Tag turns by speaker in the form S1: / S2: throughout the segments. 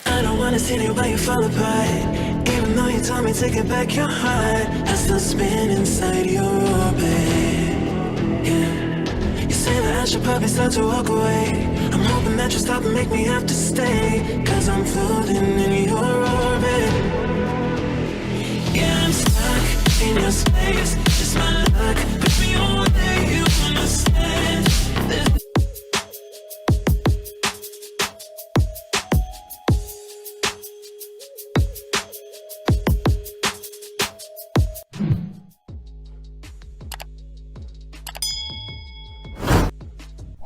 S1: I don't wanna see you while you fall apart. Even though you told me to get back your heart, I still spin inside your orbit. Yeah. You say that I should probably start to walk away. I'm hoping that you stop and make me have to stay, 'cause I'm floating in your orbit. Yeah, I'm stuck in your space. It's my luck, baby, only you understand.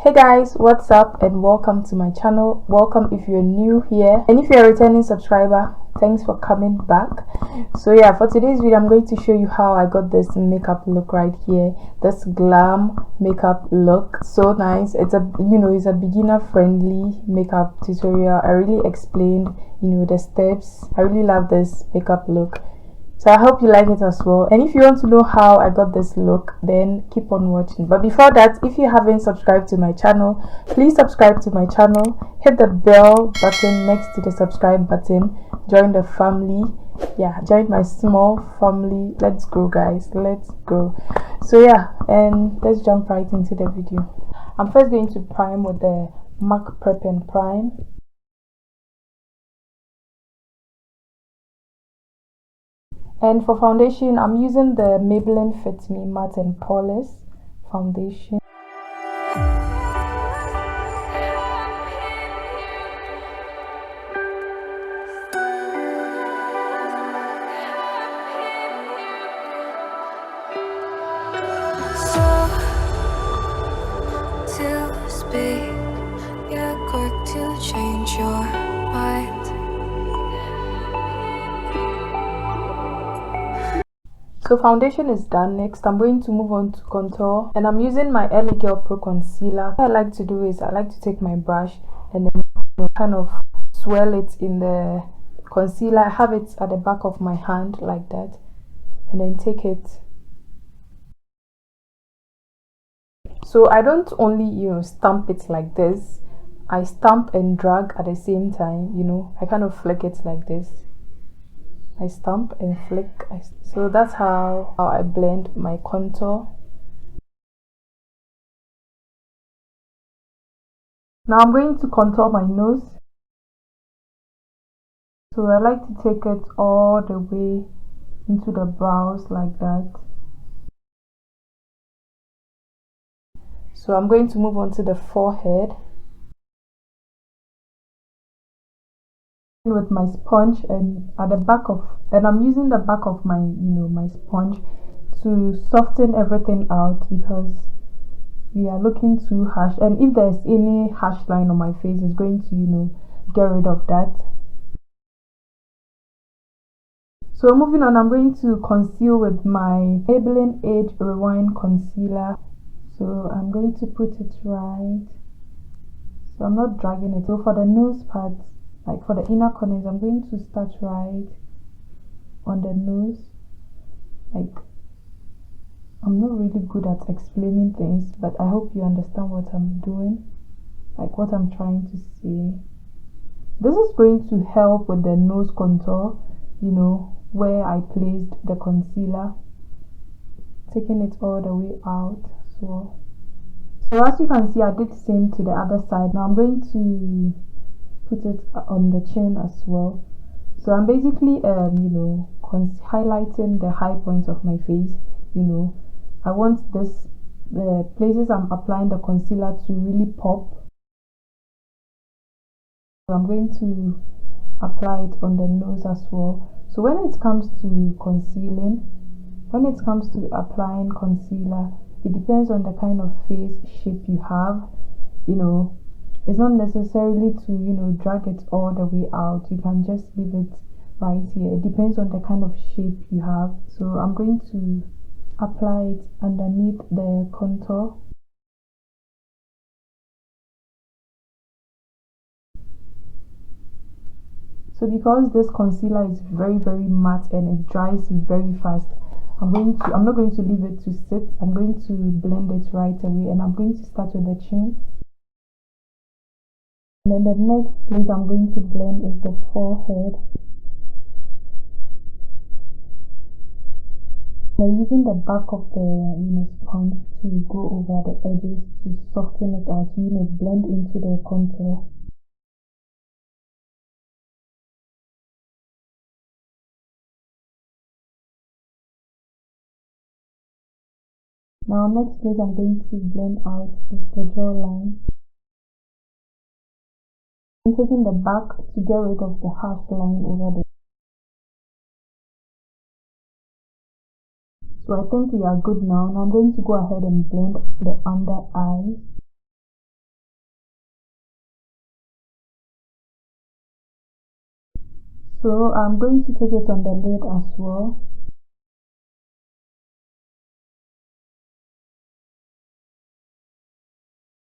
S2: Hey guys, what's up and welcome to my channel. Welcome if you're new here, and if you're a returning subscriber, thanks for coming back. So yeah, for today's video I'm going to show you how I got this makeup look right here, this glam makeup look. So nice. It's it's a beginner friendly makeup tutorial. I really explained the steps. I really love this makeup look, so I hope you like it as well. And if you want to know how I got this look, then keep on watching. But before that, if you haven't subscribed to my channel, please subscribe to my channel, hit the bell button next to the subscribe button, join the family. Yeah, join my small family. Let's go guys, let's go. So yeah, and let's jump right into the video. I'm first going to prime with the MAC Prep and Prime. And for foundation, I'm using the Maybline Fit Me Matte and Poreless foundation.
S3: So to speak, you're quick to change your mind.
S2: So foundation is done. Next I'm going to move on to contour, and I'm using my LA Girl Pro concealer. What I like to do is I like to take my brush and then kind of swirl it in the concealer. I have it at the back of my hand like that, and then take it. So I don't only stamp it like this, I stamp and drag at the same time. I kind of flick it like this. I stamp and flick. So that's how I blend my contour. Now I'm going to contour my nose. So I like to take it all the way into the brows like that. So I'm going to move on to the forehead with my sponge, and at the back of, and I'm using the back of my my sponge to soften everything out, because we are looking too harsh, and if there's any harsh line on my face, it's going to get rid of that. So moving on, I'm going to conceal with my Maybline Age Rewind concealer. So I'm going to put it right, so I'm not dragging it. So for the nose part, like for the inner corners, I'm going to start right on the nose. Like, I'm not really good at explaining things, but I hope you understand what I'm doing, like what I'm trying to say. This is going to help with the nose contour, where I placed the concealer, taking it all the way out. So as you can see, I did the same to the other side. Now I'm going to put it on the chin as well. So I'm basically highlighting the high points of my face. I want the places I'm applying the concealer to really pop. So I'm going to apply it on the nose as well. So when it comes to concealing, when it comes to applying concealer, it depends on the kind of face shape you have. It's not necessarily to drag it all the way out. You can just leave it right here. It depends on the kind of shape you have. So I'm going to apply it underneath the contour. So because this concealer is very matte and it dries very fast, I'm not going to leave it to sit. I'm going to blend it right away, and I'm going to start with the chin. And then the next place I'm going to blend is the forehead. I'm using the back of the sponge to go over the edges to soften it out, to blend into the contour. Now next place I'm going to blend out is the jawline. I'm taking the back to get rid of the harsh line over there. So I think we are good now. Now I'm going to go ahead and blend the under eye. So I'm going to take it on the lid as well.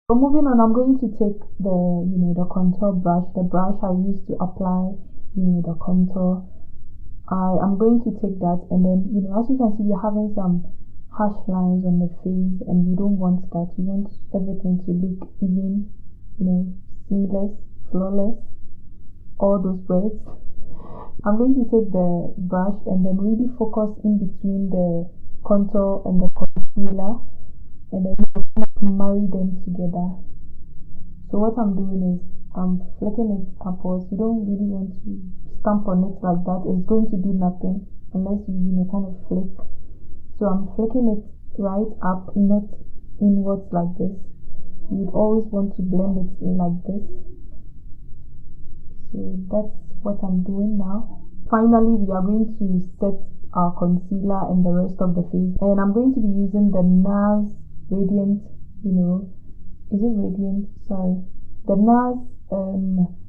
S2: So moving on, I'm going to take the contour brush, the brush I used to apply the contour. I am going to take that, and then as you can see, we're having some harsh lines on the face, and we don't want that. We want everything to look even, seamless, flawless, all those words. I'm going to take the brush and then really focus in between the contour and the concealer, and then kind of marry them together. So what I'm doing is I'm flicking it upwards. You don't really want to stamp on it like that. It's going to do nothing unless you kind of flick. So I'm flicking it right up, not inwards like this. You would always want to blend it like this. So that's what I'm doing now. Finally, we are going to set our concealer and the rest of the face, and I'm going to be using the Nars Radiant, is it Radiant? Sorry, the Nars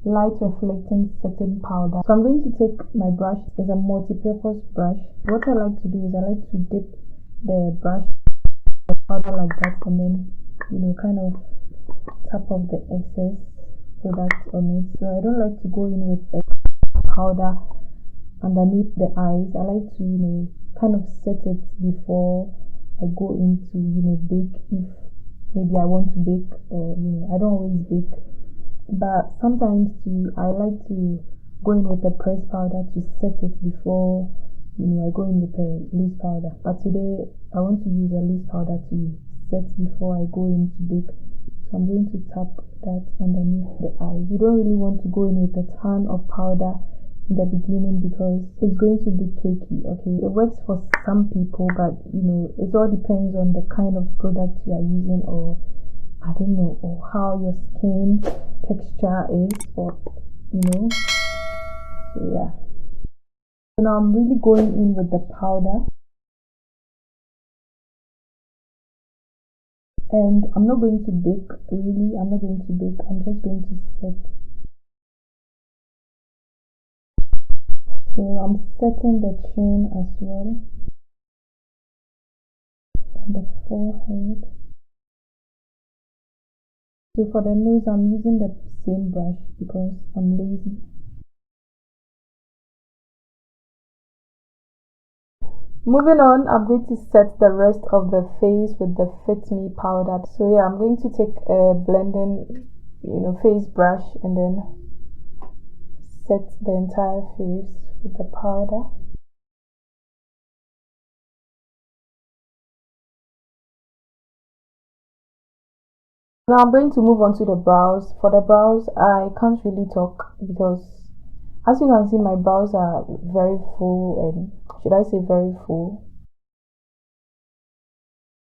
S2: light reflecting setting powder. So I'm going to take my brush. It's a multi-purpose brush. What I like to do is I like to dip the brush the powder like that, and then kind of tap off the excess product on it. So I don't like to go in with the powder underneath the eyes. I like to kind of set it before I go into bake, if maybe I want to bake, or I don't always bake, but sometimes too I like to go in with the pressed powder to set it before I go in with a loose powder. But today I want to use a loose powder to set before I go in to bake. So I'm going to tap that underneath the eyes. You don't really want to go in with a ton of powder in the beginning because it's going to look cakey. Okay, it works for some people, but it all depends on the kind of product you are using, or I don't know, or how your skin texture is, or so yeah. So now I'm really going in with the powder, and I'm not going to bake. Really, I'm not going to bake. I'm just going to set. So I'm setting the chin as well, and the forehead. So for the nose, I'm using the same brush because I'm lazy. Moving on, I'm going to set the rest of the face with the Fit Me powder. So yeah, I'm going to take a blending, face brush, and then set the entire face with the powder. Now I'm going to move on to the brows. For the brows, I can't really talk because as you can see, my brows are very full, and should I say very full?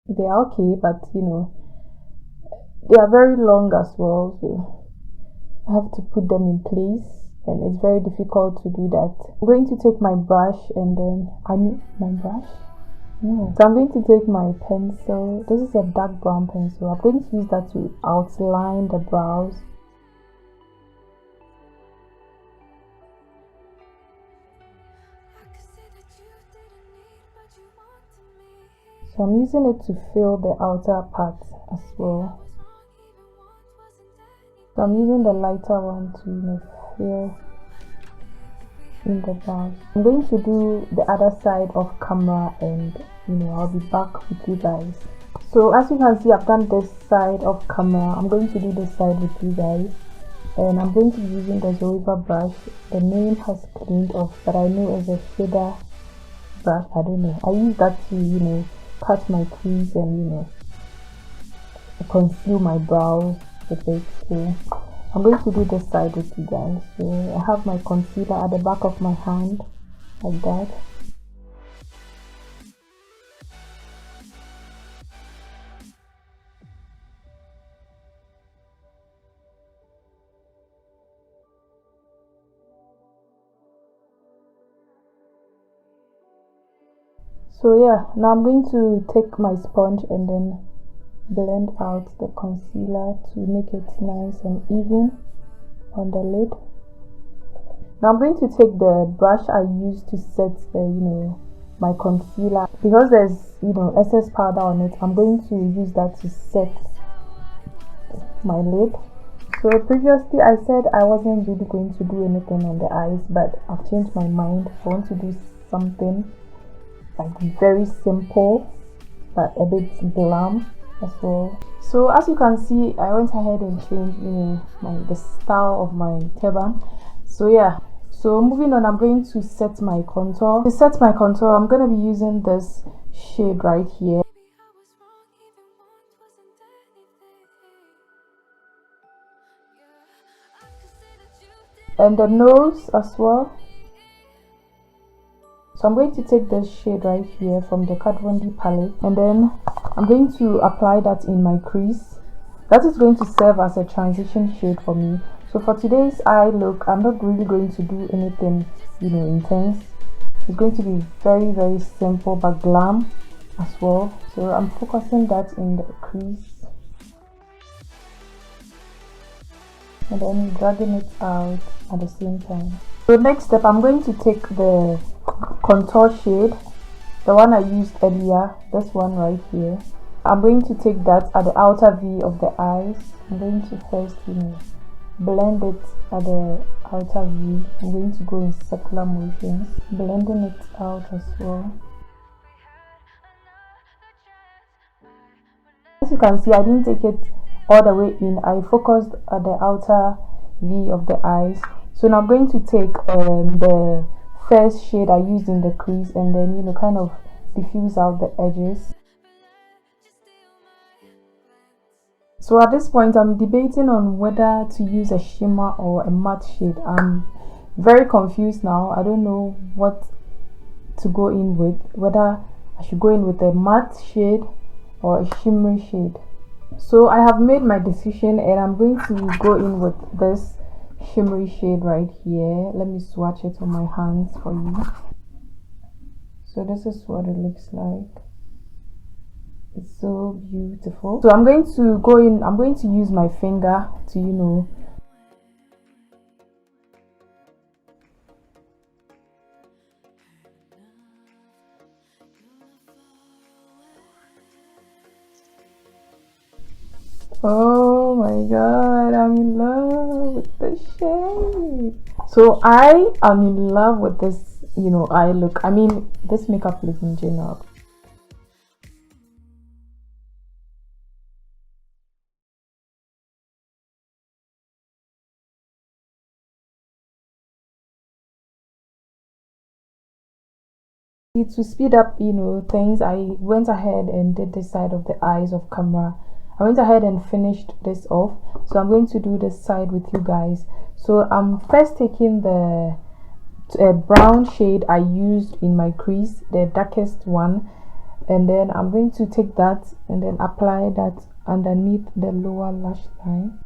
S2: They are okay, but they are very long as well, so I have to put them in place, and it's very difficult to do that. I'm going to take my brush, and then my brush? No. So I'm going to take my pencil. This is a dark brown pencil. I'm going to use that to outline the brows. So I'm using it to fill the outer part as well. So I'm using the lighter one to fill in the brows. I'm going to do the other side of camera, and I'll be back with you guys. So as you can see, I've done this side of camera. I'm going to do this side with you guys. and I'm going to be using the zoeva brush. The name has cleaned off, but I know it's a shader brush. I don't know. I use that to cut my crease and conceal my brows with it. So I'm going to do this side with you guys. So I have my concealer at the back of my hand like that. So yeah, now I'm going to take my sponge and then blend out the concealer to make it nice and even on the lid. Now I'm going to take the brush I used to set my concealer. Because there's excess powder on it, I'm going to use that to set my lid. So previously I said I wasn't really going to do anything on the eyes, but I've changed my mind. I want to do something like very simple but a bit glam as well. So as you can see, I went ahead and changed the style of my turban. So yeah, so moving on, I'm going to set my contour. To set my contour, I'm going to be using this shade right here, and the nose as well. So I'm going to take this shade right here from the Kat Von D palette, and then I'm going to apply that in my crease. That is going to serve as a transition shade for me. So for today's eye look, I'm not really going to do anything intense. It's going to be very, very simple but glam as well. So I'm focusing that in the crease and then dragging it out at the same time. So next step, I'm going to take the contour shade, the one I used earlier, this one right here. I'm going to take that at the outer V of the eyes. I'm going to first blend it at the outer V. I'm going to go in circular motions, blending it out as well. As you can see, I didn't take it all the way in. I focused at the outer V of the eyes. So now I'm going to take the first shade I used in the crease and then kind of diffuse out the edges. So at this point, I'm debating on whether to use a shimmer or a matte shade. I'm very confused now. I don't know what to go in with, whether I should go in with a matte shade or a shimmery shade. So I have made my decision and I'm going to go in with this shimmery shade right here. Let me swatch it on my hands for you. So this is what it looks like. It's so beautiful. So I'm going to go in, I'm going to use my finger to oh my god, I'm in love with the shade. So I am in love with this eye look. I mean, this makeup look in general. To speed up things, I went ahead and did this side of the eyes off camera. I went ahead and finished this off, so I'm going to do this side with you guys. So I'm first taking the brown shade I used in my crease, the darkest one, and then I'm going to take that and then apply that underneath the lower lash line.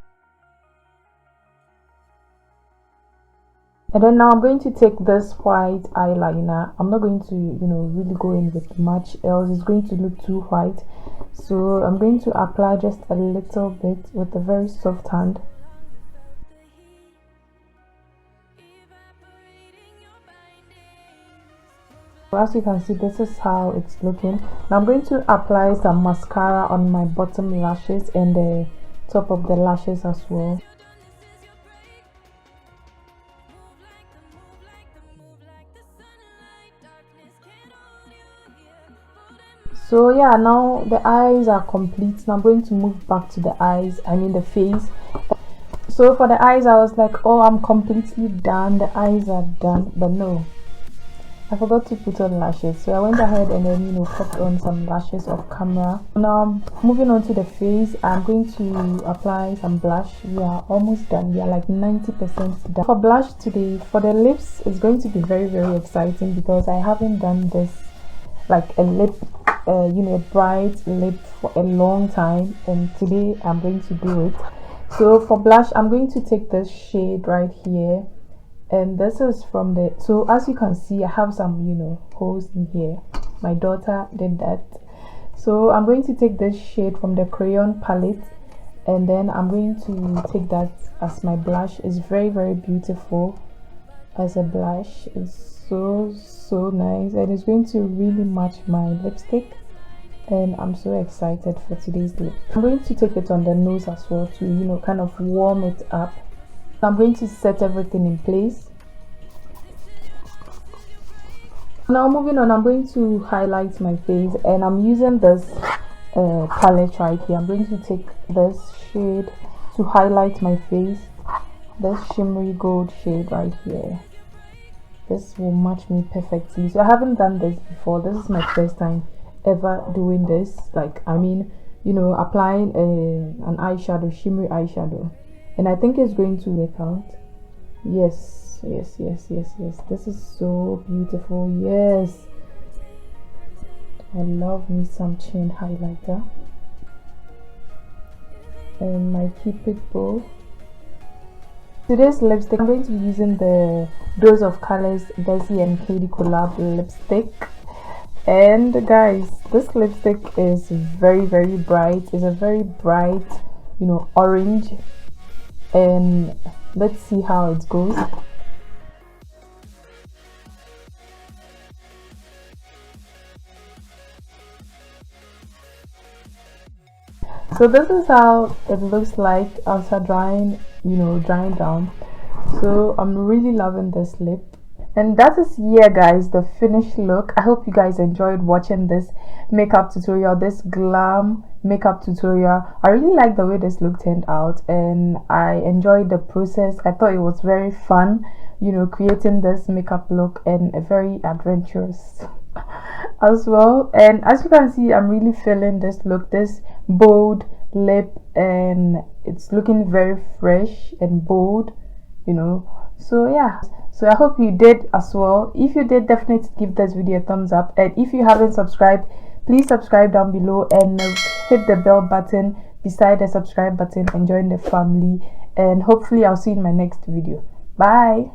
S2: And then now I'm going to take this white eyeliner. I'm not going to really go in with much, else it's going to look too white. So I'm going to apply just a little bit with a very soft hand. So as you can see, this is how it's looking. Now I'm going to apply some mascara on my bottom lashes and the top of the lashes as well. So yeah, now the eyes are complete. Now I'm going to move back to the eyes, I mean the face. So for the eyes, I was like, oh, I'm completely done, the eyes are done, but no, I forgot to put on lashes, so I went ahead and then, you know, popped on some lashes off camera. Now moving on to the face, I'm going to apply some blush. We are almost done, we are like 90% done. For blush today, for the lips, it's going to be very exciting because I haven't done this like a lip, you know, a bright lip for a long time, and today I'm going to do it. So for blush, I'm going to take this shade right here, and this is from the, so as you can see, I have some, you know, holes in here. My daughter did that. So I'm going to take this shade from the crayon palette, and then I'm going to take that as my blush. It's very beautiful as a blush. It's so nice, and it's going to really match my lipstick, and I'm so excited for today's lip. I'm going to take it on the nose as well to, you know, kind of warm it up. I'm going to set everything in place. Now moving on, I'm going to highlight my face, and I'm using this palette right here. I'm going to take this shade to highlight my face, this shimmery gold shade right here. This will match me perfectly. So I haven't done this before. This is my first time ever doing this, like, I mean, you know, applying an eyeshadow, shimmery eyeshadow, and I think it's going to work out. Yes, this is so beautiful. Yes, I love me some chin highlighter and my Cupid bow. Today's lipstick, I'm going to be using the Dose of Colors Desi and Katie collab lipstick. And guys, this lipstick is very bright. It's a very bright, you know, orange, and let's see how it goes. So this is how it looks like after drying, you know, drying down. So I'm really loving this lip. And that is, yeah guys, the finished look. I hope you guys enjoyed watching this makeup tutorial, this glam makeup tutorial. I really like the way this look turned out, and I enjoyed the process. I thought it was very fun, you know, creating this makeup look, and very adventurous as well. And as you can see, I'm really feeling this look, this bold lip, and it's looking very fresh and bold, you know. So yeah, so I hope you did as well. If you did, definitely give this video a thumbs up, and if you haven't subscribed, please subscribe down below and hit the bell button beside the subscribe button and join the family. And hopefully I'll see you in my next video. Bye.